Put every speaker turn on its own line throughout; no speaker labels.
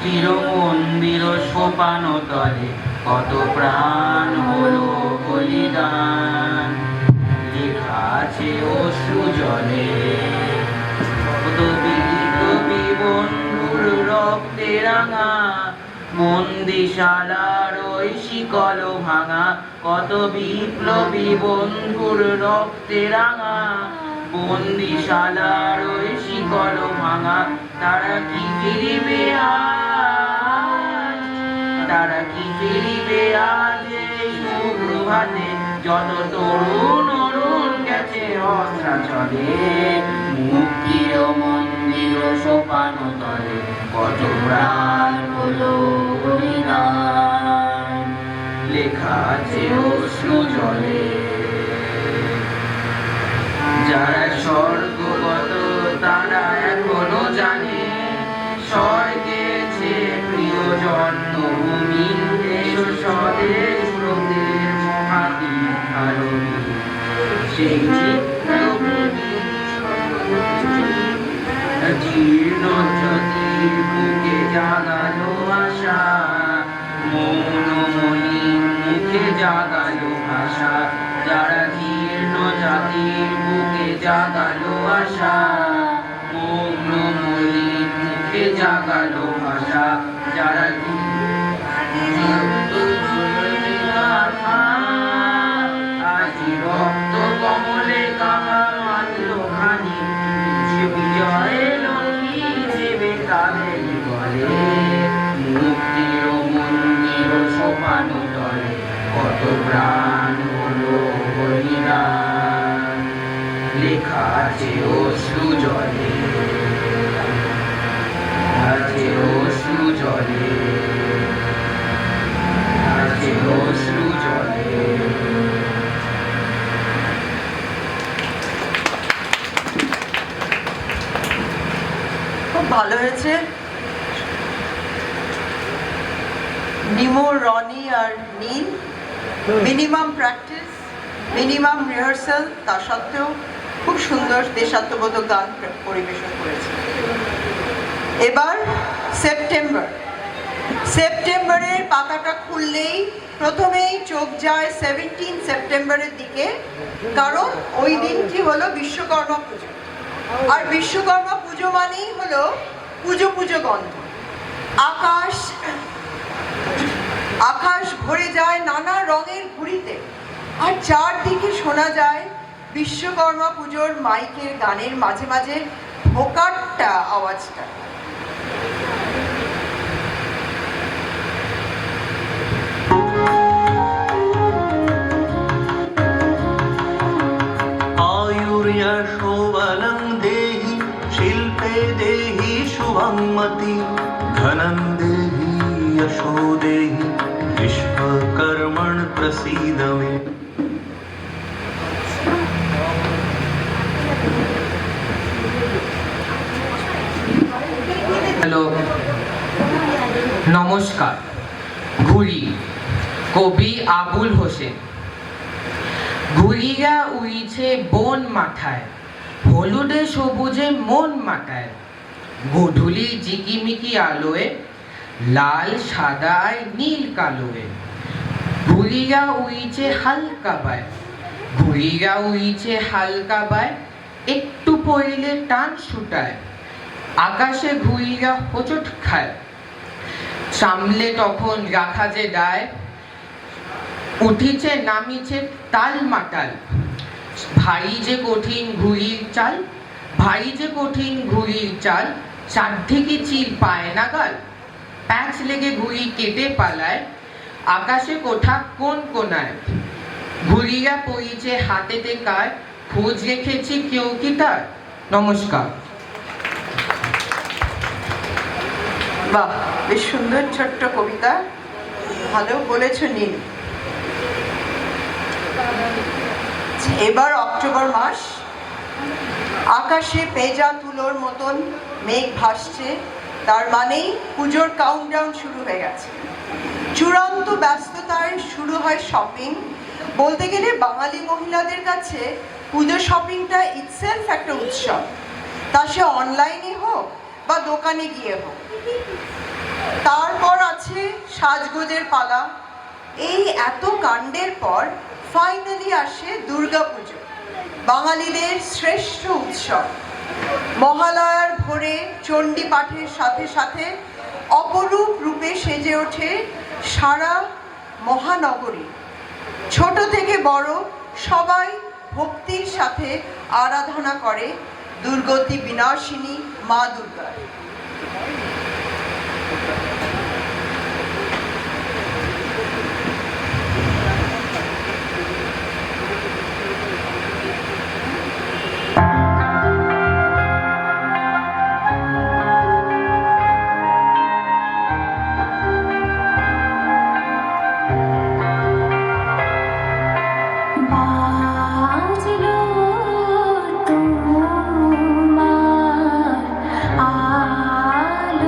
চিরমন্দির সোপান তলে কত প্রাণ হলো বলিদান, লেখা আছে অশ্রু জলে কত বিপ্লবী বন্ধুর রক্তে রাঙা, বন্দিশালার ওই শিকল ভাঙা, কত বিপ্লবী বন্ধুর রক্তে রাঙা, বন্দিশালার ওই শিকল ভাঙা। তারা কি ফিরিবে আজ, তারা কি ফিরিবে আজ এই সুপ্রভাতে, যত তরুণ অরুণ গেছে অস্ত্রাচলে, মুক্তির মন্দির সোপান তলে কত প্রাণ হলো বলিদান, লেখা আছে অশ্রু জলে। যারা স্বর্গগত তারা এখনো জানে, স্বর্গেছে প্রিয় জন্মভূমি, এসো স্বদেশ ব্রতের মহাতীর্থারণী, সেই চিত্রভূমি জীর্ণ জ্যোতির বুকে জাগালো আশা, মৌনময়ীর মুখে জাগালো ভাষা। যারা জীর্ণ জাতির বুকে জাগালো আশা, মৌনময়ীর মুখে জাগালো ভাষা। যারা আজি রক্ত কমলে কামা মাত্র খানি, বিজয় লক্ষ্মী দেবে তাদের বলে, মুক্তির মন্দির সোপান তলে কত প্রাণ হলো বলিদান, লেখা আছে অশ্রু জলে, আছে অশ্রু জলে, আছে অশ্রু জলে।
খুব ভালো হয়েছে। নিমো, রনি আর নীল মিনিমাম প্র্যাকটিস, মিনিমাম রিহার্সাল, তা সত্ত্বেও খুব সুন্দর দেশাত্মবোধক গান পরিবেশন করেছে। এবার সেপ্টেম্বর। সেপ্টেম্বরের পাতাটা খুললেই প্রথমেই চোখ যায় 17 সেপ্টেম্বরের দিকে, কারণ ওই দিনটি হলো বিশ্বকর্মা পুজো। আর বিশ্বকর্মা পুজো মানেই হলো পুজো পুজো গন্ধ। আকাশ আকাশ ভরে যায় নানা রঙের ঘুড়িতে, আর চারদিকে শোনা যায় বিশ্বকর্মা পুজোর মাইকের গানের মাঝে মাঝে ভোকাট্টা আওয়াজটা।
आयुर्यशोबलं देहि शिल्पे देहि शुभं मति, धनं देहि यशो देहि विश्वकर्मण प्रसीद मे।
হ্যালো, নমস্কার। ঘুড়ি, কবি আবুল হোসেন। ঘুড়িরা উড়িছে বন মাথায়, হলুদে সবুজে মন মাতায়, গধূলি জিকিমিকি আলোয়, লাল সাদায় নীল কালোয়। ঘুড়িরা উড়িছে হালকা বায়, ঘুড়িরা উড়িছে হালকা বায়, একটু পড়লে টান ছুটায়, আকাশে ঘুড়িরা হোঁচট খায়, সামলে তখন রাখা যে দায়, উঠিছে নামিছে তাল মাটাল, ভাই যে কঠিন ঘুড়ির চাল, ভাই যে কঠিন ঘুড়ির চাল, চারদিকে চিল পায় না গাল, প্যাচ লেগে ঘুড়ি কেটে পালায়, আকাশে কোঠা কোন কোনায়, ঘুড়িরা পড়িছে হাতেতে কার, খোঁজ রেখেছি কেউ কি তার। নমস্কার।
বাহ, বেশ সুন্দর ছোট্ট কবিতা, ভালো বলেছ নীল। এবার অক্টোবর মাস, আকাশে পেঁজা তুলোর মতন মেঘ ভাসছে, তার মানেই পুজোর কাউন্টডাউন শুরু হয়ে গেছে। চূড়ান্ত ব্যস্ততায় শুরু হয় শপিং। বলতে গেলে বাঙালি মহিলাদের কাছে পুজো শপিংটা ইটসেলফ একটা উৎসব, তা সে অনলাইনে হোক বা দোকানে গিয়ে হোক। তারপর আছে সাজগোজের পালা। এই এত কাণ্ডের পর ফাইনালি আসে দুর্গাপুজো, বাঙালিদের শ্রেষ্ঠ উৎসব। মহালয়ার ভোরে চণ্ডী পাঠের সাথে সাথে অপরূপ রূপে সেজে ওঠে সারা মহানগরী। ছোট থেকে বড় সবাই ভক্তির সাথে আরাধনা করে দুর্গতি বিনাশিনী মা দুর্গার।
বাজলো তোমার আলো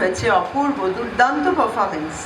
হয়েছে অপূর্ব দুর্দান্ত পারফরমেন্স।